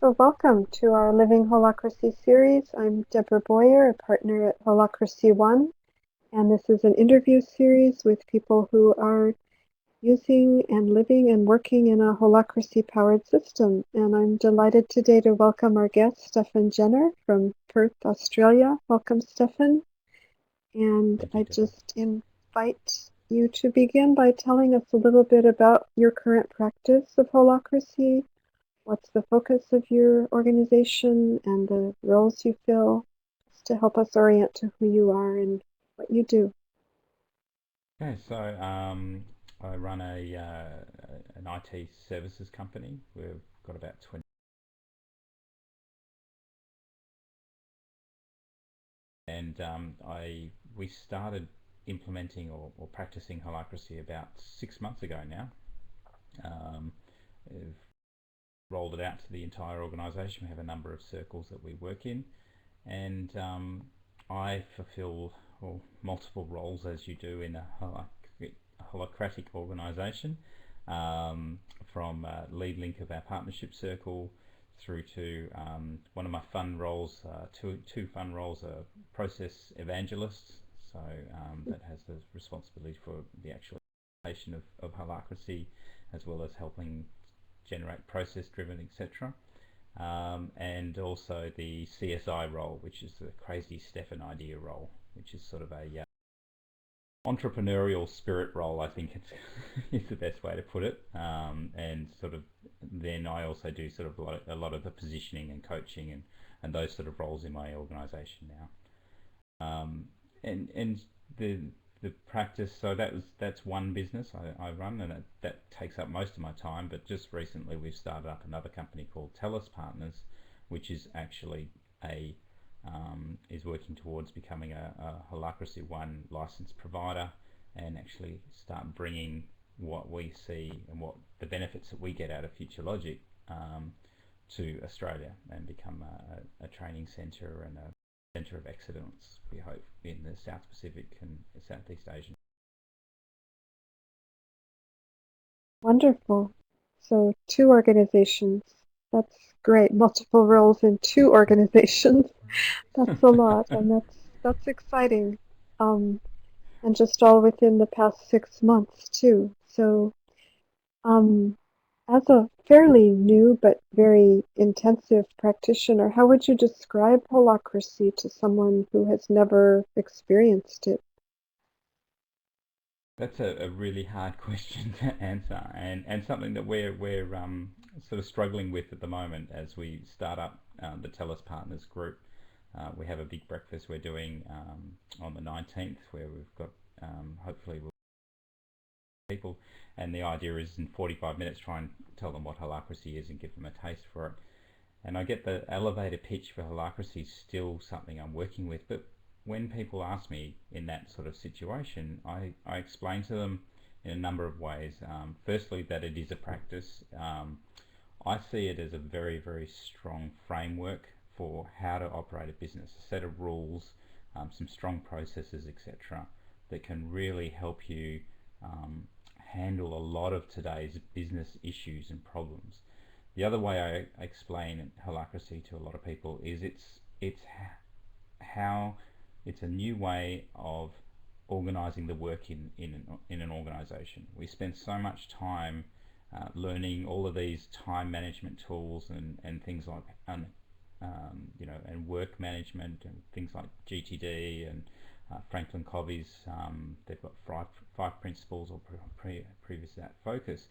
So welcome to our Living Holacracy series. I'm Deborah Boyer, a partner at Holacracy One, and this is an interview series with people who are using and living and working in a holacracy-powered system. And I'm delighted today to welcome our guest, Stephan Jenner from Perth, Australia. Welcome, Stefan. And Thank you, I Deborah. just invite you to begin by telling us a little bit about your current practice of holacracy. What's the focus of your organization and the roles you fill, just to help us orient to who you are and what you do. Okay, so I run an IT services company. We've got about 20, and we started implementing or practicing holacracy about 6 months ago now. We've rolled it out to the entire organisation. We have a number of circles that we work in, and I fulfil multiple roles as you do in a holacratic organisation, from lead link of our partnership circle through to one of my fun roles. Two fun roles are process evangelists, so that has the responsibility for the actual implementation of holacracy, as well as helping generate process driven, etc. And also the CSI role, which is the crazy Stefan idea role, which is sort of a entrepreneurial spirit role. I think it's is the best way to put it. And sort of then I also do sort of a lot of the positioning and coaching and those sort of roles in my organisation now. And the practice. So that's one business I run, and that takes up most of my time. But just recently we've started up another company called Telus Partners, which is actually a is working towards becoming a Holacracy One licensed provider, and actually start bringing what we see and what the benefits that we get out of Future Logic to Australia, and become a training centre and a centre of excellence, we hope, in the South Pacific and Southeast Asia. Wonderful. So two organizations. That's great. Multiple roles in two organizations. That's a lot, and that's exciting. Um, and just all within the past 6 months too. So um, as a fairly new but very intensive practitioner, how would you describe holacracy to someone who has never experienced it? That's a really hard question to answer, and something that we're sort of struggling with at the moment as we start up the Telus Partners group. We have a big breakfast we're doing on the 19th, where we've got hopefully we'll people, and the idea is in 45 minutes try and tell them what holacracy is and give them a taste for it. And I get the elevator pitch for holacracy is still something I'm working with, but when people ask me in that sort of situation, I explain to them in a number of ways. Firstly, that it is a practice. I see it as a very, very strong framework for how to operate a business, a set of rules, some strong processes, etc., that can really help you handle a lot of today's business issues and problems. The other way I explain holacracy to a lot of people is it's how it's a new way of organizing the work in an organization. We spend so much time learning all of these time management tools and things like and work management and things like GTD and Franklin Covey's. They've got five principles, or previous to that, focus.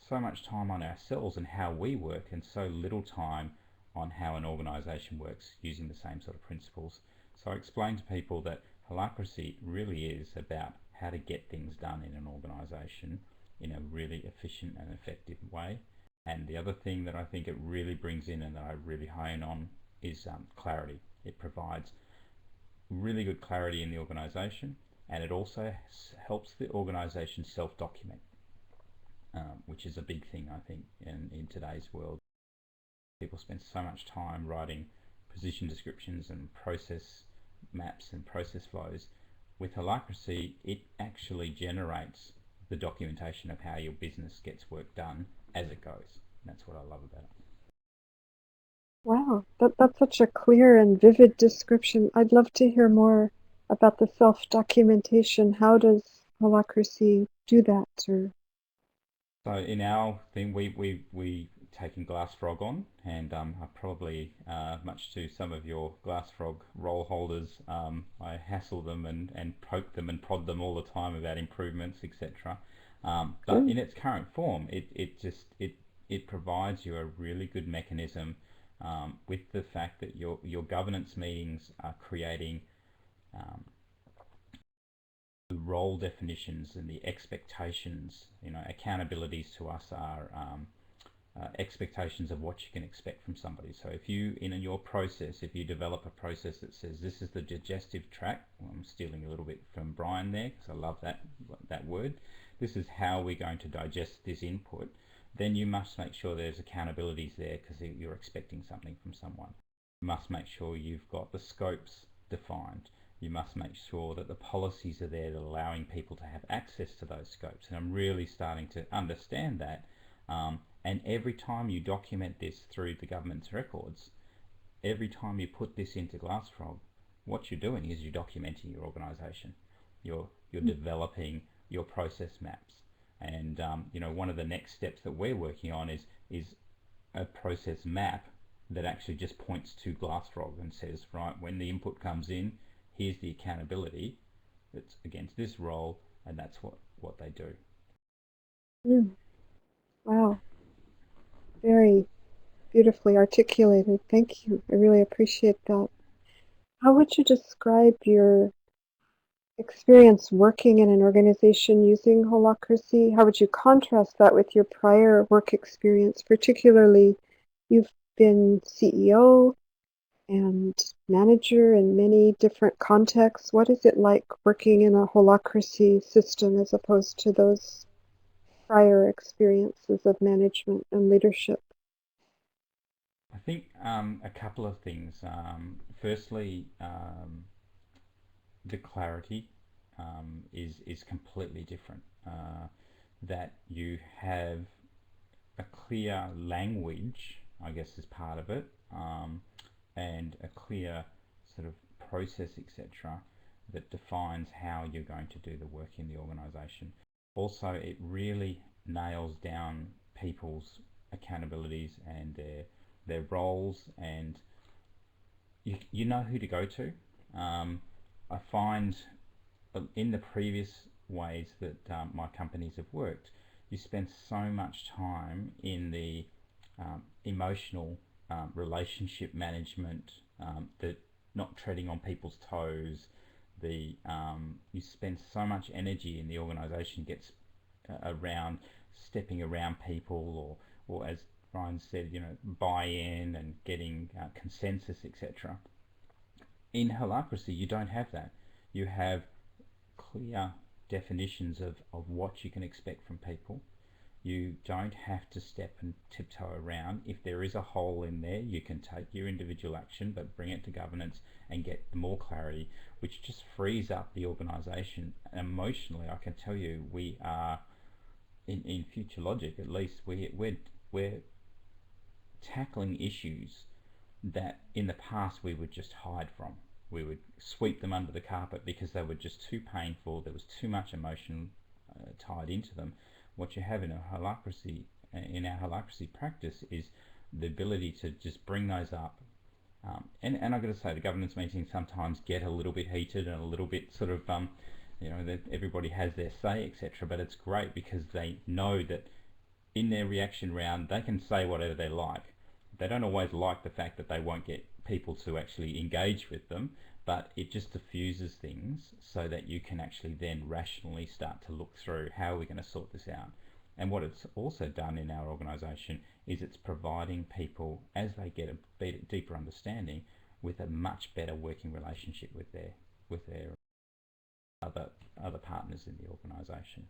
So much time on ourselves and how we work, and so little time on how an organisation works using the same sort of principles. So I explain to people that holacracy really is about how to get things done in an organisation in a really efficient and effective way. And the other thing that I think it really brings in and that I really hone on is clarity. It provides really good clarity in the organisation, and it also helps the organisation self-document, which is a big thing, I think, in today's world. People spend so much time writing position descriptions and process maps and process flows. With holacracy, it actually generates the documentation of how your business gets work done as it goes. And that's what I love about it. Wow, that's such a clear and vivid description. I'd love to hear more about the self-documentation. How does holacracy do that? Or So in our thing, we taken Glass Frog on, and I probably, much to some of your Glass Frog role holders, I hassle them and poke them and prod them all the time about improvements, etc. But good. in its current form, it provides you a really good mechanism, with the fact that your governance meetings are creating um, the role definitions and the expectations. Accountabilities to us are expectations of what you can expect from somebody. So if you, in your process, if you develop a process that says this is the digestive tract, well, I'm stealing a little bit from Brian there because I love that word. This is how we're going to digest this input. Then you must make sure there's accountabilities there because you're expecting something from someone. You must make sure you've got the scopes defined. You must make sure that the policies are there that are allowing people to have access to those scopes. And I'm really starting to understand that. And every time you document this through the government's records, every time you put this into Glassfrog, what you're doing is you're documenting your organisation. You're developing your process maps, and one of the next steps that we're working on is a process map that actually just points to Glassfrog and says, right, when the input comes in, here's the accountability that's against this role, and that's what they do. Mm, wow, very beautifully articulated. Thank you. I really appreciate that. How would you describe your experience working in an organization using holacracy? How would you contrast that with your prior work experience? Particularly, you've been CEO and manager in many different contexts. What is it like working in a holacracy system as opposed to those prior experiences of management and leadership? I think a couple of things. Firstly, the clarity is completely different. That you have a clear language, I guess, is part of it, and a clear sort of process, etc., that defines how you're going to do the work in the organisation. Also, it really nails down people's accountabilities and their roles, and you know who to go to. I find in the previous ways that my companies have worked, you spend so much time in the emotional relationship management, that not treading on people's toes. The You spend so much energy in the organisation gets around stepping around people, or as Ryan said, buy-in and getting consensus, etc. In holacracy, you don't have that. You have clear definitions of what you can expect from people. You don't have to step and tiptoe around. If there is a hole in there, you can take your individual action, but bring it to governance and get more clarity, which just frees up the organisation. Emotionally, I can tell you, we are in Future Logic, at least, we're tackling issues that in the past we would just hide from. We would sweep them under the carpet because they were just too painful. There was too much emotion tied into them. What you have in our holacracy practice, is the ability to just bring those up. And I've got to say, the governance meetings sometimes get a little bit heated and a little bit sort of, that everybody has their say, etc. But it's great because they know that in their reaction round, they can say whatever they like. They don't always like the fact that they won't get people to actually engage with them, but it just diffuses things so that you can actually then rationally start to look through how are we going to sort this out. And what it's also done in our organisation is it's providing people, as they get a deeper understanding, with a much better working relationship with their other other partners in the organisation.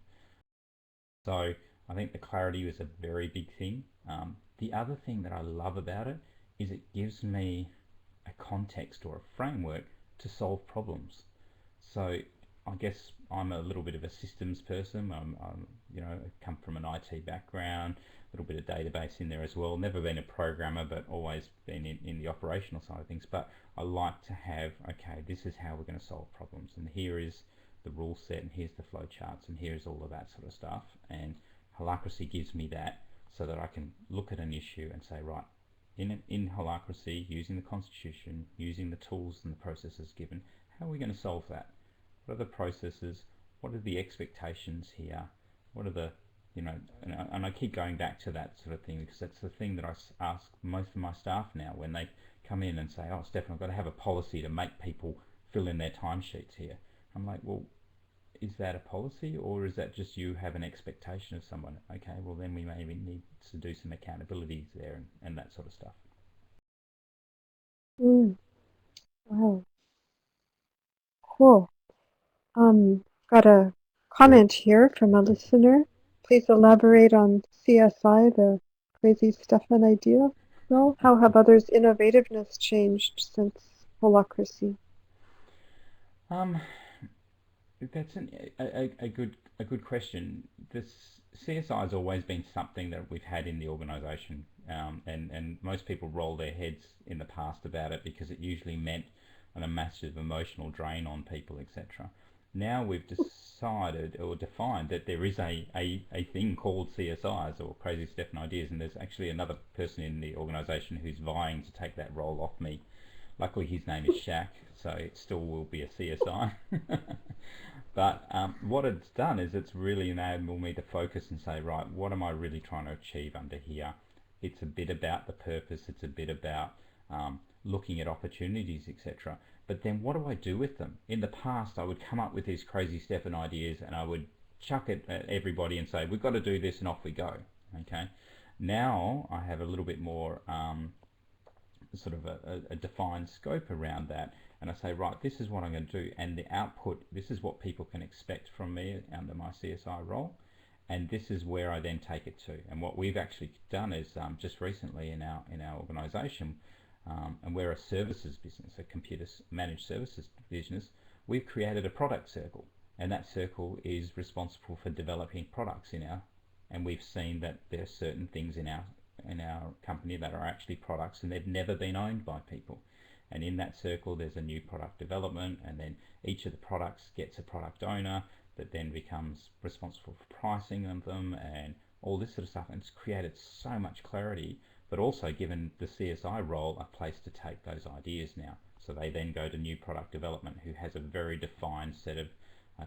So I think the clarity is a very big thing. The other thing that I love about it is it gives me a context or a framework to solve problems. So I guess I'm a little bit of a systems person. come from an IT background, a little bit of database in there as well. Never been a programmer, but always been in the operational side of things. But I like to have, okay, this is how we're going to solve problems, and here is the rule set, and here's the flow charts, and here's all of that sort of stuff. And Holacracy gives me that so that I can look at an issue and say, right, in Holacracy, using the Constitution, using the tools and the processes given, how are we going to solve that? What are the processes? What are the expectations here? What are the, and I keep going back to that sort of thing because that's the thing that I ask most of my staff now when they come in and say, oh, Stefan, I've got to have a policy to make people fill in their timesheets here. I'm like, well, is that a policy or is that just you have an expectation of someone? Okay, well then we maybe need to do some accountabilities there and that sort of stuff. Mm, wow, cool. Got a comment here from a listener. Please elaborate on CSI, the crazy Stefan idea. Well, how have others' innovativeness changed since holacracy? Um, that's a good question. This CSI has always been something that we've had in the organisation, and most people roll their heads in the past about it because it usually meant a massive emotional drain on people, etc. Now we've decided or defined that there is a thing called CSIs or Crazy Stefan Ideas, and there's actually another person in the organisation who's vying to take that role off me. Luckily, his name is Shaq, so it still will be a CSI. But what it's done is it's really enabled me to focus and say, right, what am I really trying to achieve under here? It's a bit about the purpose. It's a bit about looking at opportunities, etc. But then what do I do with them? In the past, I would come up with these crazy Stefan ideas and I would chuck it at everybody and say, we've got to do this and off we go. Okay. Now I have a little bit more sort of a defined scope around that, and I say, right, this is what I'm going to do, and the output, this is what people can expect from me under my CSI role, and this is where I then take it to. And what we've actually done is just recently in our organisation, and we're a services business, a computer managed services business, we've created a product circle, and that circle is responsible for developing products and we've seen that there are certain things in our company that are actually products and they've never been owned by people. And in that circle, there's a new product development, and then each of the products gets a product owner that then becomes responsible for pricing of them and all this sort of stuff. And it's created so much clarity, but also given the CSI role a place to take those ideas now. So they then go to new product development, who has a very defined set of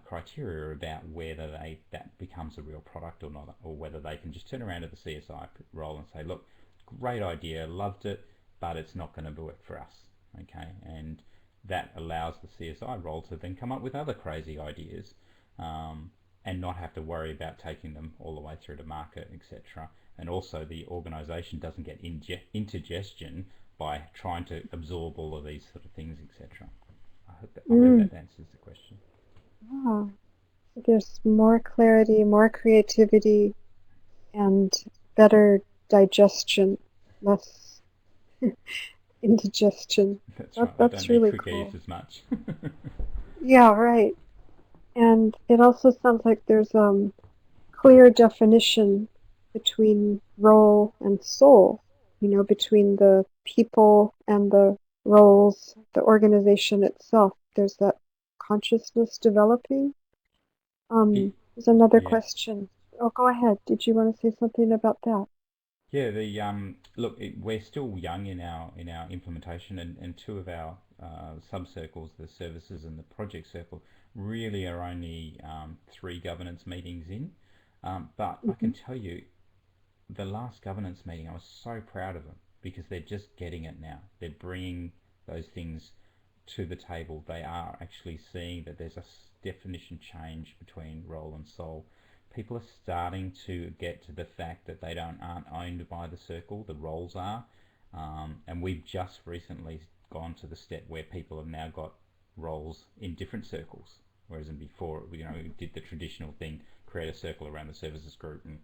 criteria about whether that becomes a real product or not, or whether they can just turn around to the CSI role and say, look, great idea, loved it, but it's not going to work for us. Okay, and that allows the CSI role to then come up with other crazy ideas, and not have to worry about taking them all the way through to market, etc. And also the organisation doesn't get indigestion by trying to absorb all of these sort of things, etc. I hope Mm, that answers the question. ah, so there's more clarity, more creativity, and better digestion, less indigestion. That's That, right. I that's don't need really cookies cool. as much. Yeah, right. And it also sounds like there's clear definition between role and soul, between the people and the roles, the organization itself. There's that consciousness developing. There's another Yeah, question. Oh, go ahead. Did you want to say something about that? yeah. The look, we're still young in our implementation, and two of our sub circles, the services and the project circle, really are only three governance meetings in. But I Hmm. can tell you, the last governance meeting, I was so proud of them because they're just getting it now. They're bringing those things to the table. They are actually seeing that there's a definition change between role and soul. People are starting to get to the fact that they aren't owned by the circle, the roles are. And we've just recently gone to the step where people have now got roles in different circles. Whereas in before, we did the traditional thing, create a circle around the services group, and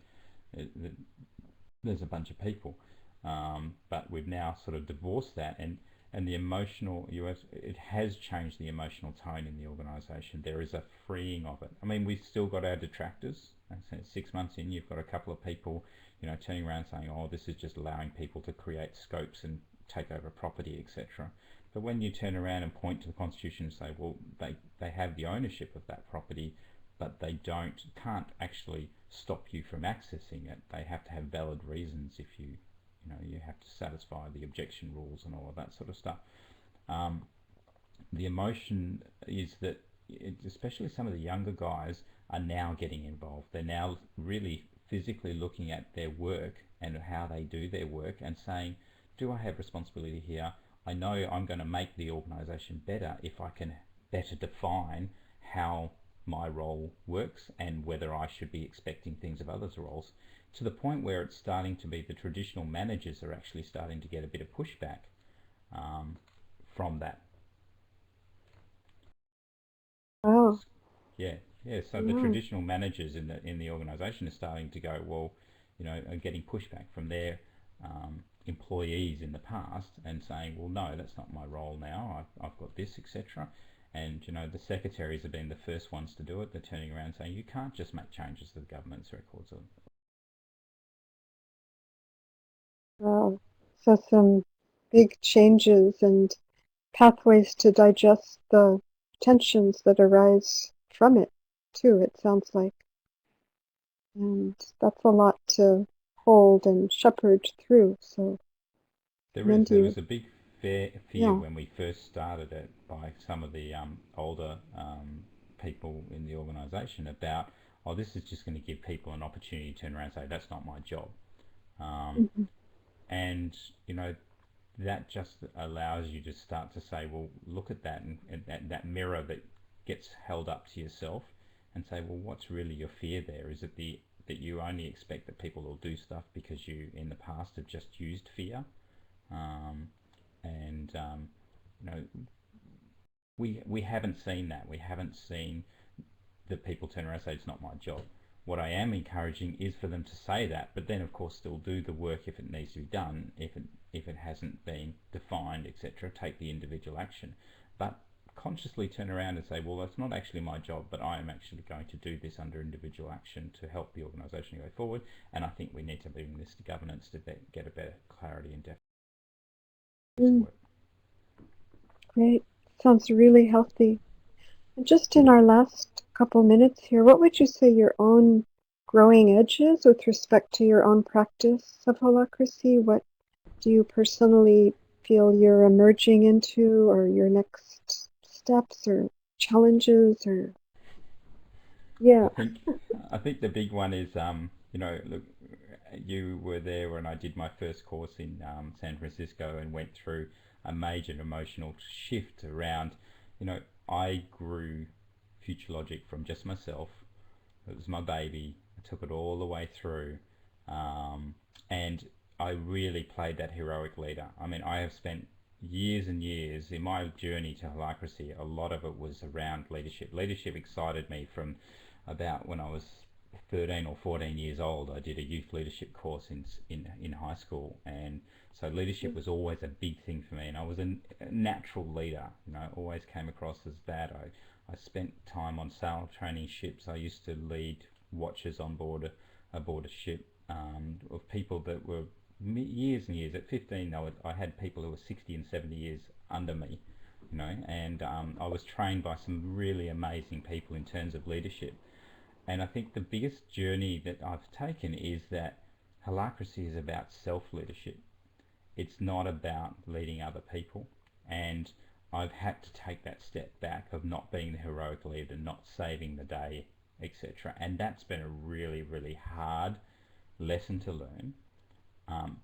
there's a bunch of people. But we've now sort of divorced that, and and the emotional it has changed the emotional tone in the organisation. There is a freeing of it. I mean, we've still got our detractors. So 6 months in, you've got a couple of people, turning around saying, "Oh, this is just allowing people to create scopes and take over property, etc." But when you turn around and point to the constitution and say, "Well, they have the ownership of that property, but they can't actually stop you from accessing it. They have to have valid reasons if you have to satisfy the objection rules and all of that sort of stuff." Um, the emotion is that, especially some of the younger guys are now getting involved. They're now really physically looking at their work and how they do their work and saying, "Do I have responsibility here? I know I'm going to make the organisation better if I can better define how my role works and whether I should be expecting things of others' roles," to the point where it's starting to be the traditional managers are actually starting to get a bit of pushback um, from that. Wow. Yeah, yeah. So the Yeah. traditional managers in the organisation are starting to go, well, are getting pushback from their employees in the past and saying, well, no, that's not my role now. I've got this, etc. And the secretaries have been the first ones to do it. They're turning around saying, you can't just make changes to the government's records. Wow. So some big changes and pathways to digest the tensions that arise from it, too, it sounds like. And that's a lot to hold and shepherd through. So commend There you. was a big fear Yeah. when we first started it by some of the older people in the organisation about, oh, this is just going to give people an opportunity to turn around and say, that's not my job. Um, Hmm. and, you know, that just allows you to start to say, well, look at that and that mirror that gets held up to yourself and say, well, what's really your fear there? Is it that you only expect that people will do stuff because you in the past have just used fear? Um, and you know, we haven't seen that. We haven't seen that people turn around and say it's not my job. What I am encouraging is for them to say that, but then of course still do the work if it needs to be done, if it hasn't been defined, etc. Take the individual action, but consciously turn around and say, well, that's not actually my job, but I am actually going to do this under individual action to help the organisation go forward. And I think we need to bring this to governance to get a better clarity and definition of Mm, work. great. Sounds really healthy. And just in our last couple minutes here, what would you say your own growing edge is with respect to your own practice of holacracy? What do you personally feel you're emerging into, or your next steps or challenges, or I yeah. think I think the big one is look, you were there when I did my first course in San Francisco and went through a major emotional shift around, you know, I grew Future Logic from just myself. It was my baby. I took it all the way through, um, and I really played that heroic leader. I mean, I have spent years and years in my journey to holacracy. A lot of it was around leadership. Leadership excited me from about when I was 13 or 14 years old. I did a youth leadership course in high school, and so leadership was always a big thing for me. And I was a natural leader. Always came across as that. I spent time on sail training ships. I used to lead watches on board aboard a ship of people that were years and years. At 15, I had people who were 60 and 70 years under me, and I was trained by some really amazing people in terms of leadership. And I think the biggest journey that I've taken is that holacracy is about self-leadership. It's not about leading other people. And I've had to take that step back of not being the heroic leader, not saving the day, etc. And that's been a really, really hard lesson to learn.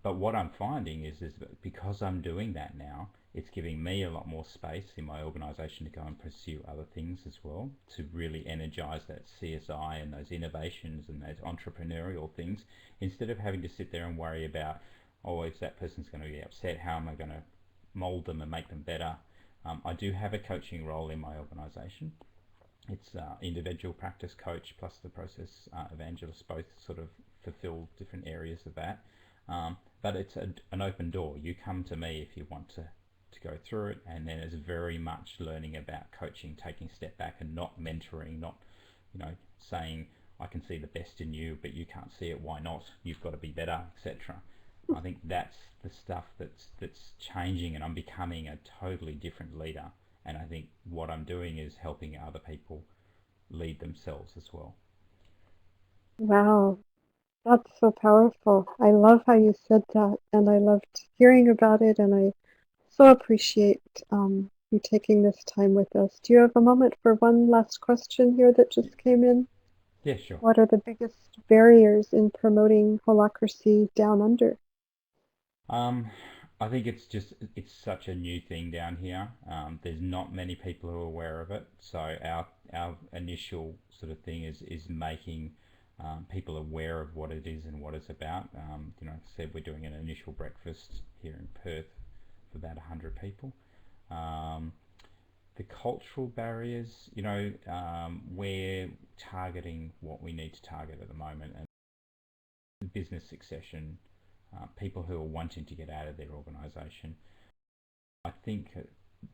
But what I'm finding is that because I'm doing that now, it's giving me a lot more space in my organisation to go and pursue other things as well, to really energise that CSI and those innovations and those entrepreneurial things, instead of having to sit there and worry about, oh, if that person's going to be upset, how am I going to mould them and make them better? I do have a coaching role in my organisation. It's individual practice coach plus the process evangelist, both sort of fulfill different areas of that. But it's an open door. You come to me if you want to go through it, and then it's very much learning about coaching, taking a step back and not mentoring, not saying I can see the best in you, but you can't see it. Why not? You've got to be better, etc. I think that's the stuff that's changing, and I'm becoming a totally different leader. And I think what I'm doing is helping other people lead themselves as well. Wow, that's so powerful. I love how you said that, and I loved hearing about it, and I so appreciate you taking this time with us. Do you have a moment for one last question here that just came in? Yeah, sure. What are the biggest barriers in promoting holacracy down under? Um, I think it's such a new thing down here. There's not many people who are aware of it. So our initial sort of thing is making people aware of what it is and what it's about. Said we're doing an initial breakfast here in Perth for about 100 people. Um, the cultural barriers, we're targeting what we need to target at the moment, and business succession, people who are wanting to get out of their organisation. I think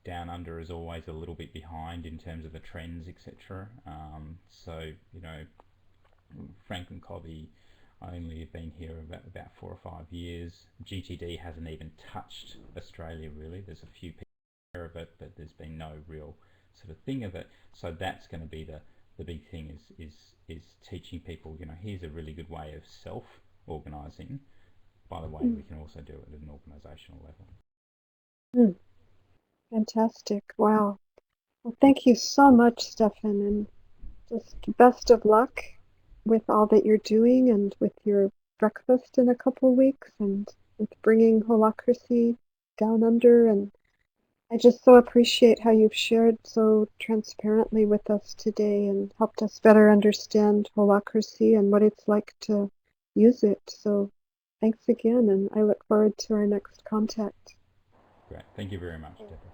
Down Under is always a little bit behind in terms of the trends, etc. Frank and Covey only have been here about 4 or 5 years. GTD hasn't even touched Australia really. There's a few people aware of it, but there's been no real sort of thing of it. So that's going to be the big thing is teaching people. Here's a really good way of self organising. By the way, we Mm, can also do it at an organisational level. mm, fantastic. Wow. Well, thank you so much, Stefan, and just best of luck with all that you're doing and with your breakfast in a couple of weeks and with bringing holacracy down under. And I just so appreciate how you've shared so transparently with us today and helped us better understand holacracy and what it's like to use it. So thanks again, and I look forward to our next contact. Great. Thank you very much, Deborah.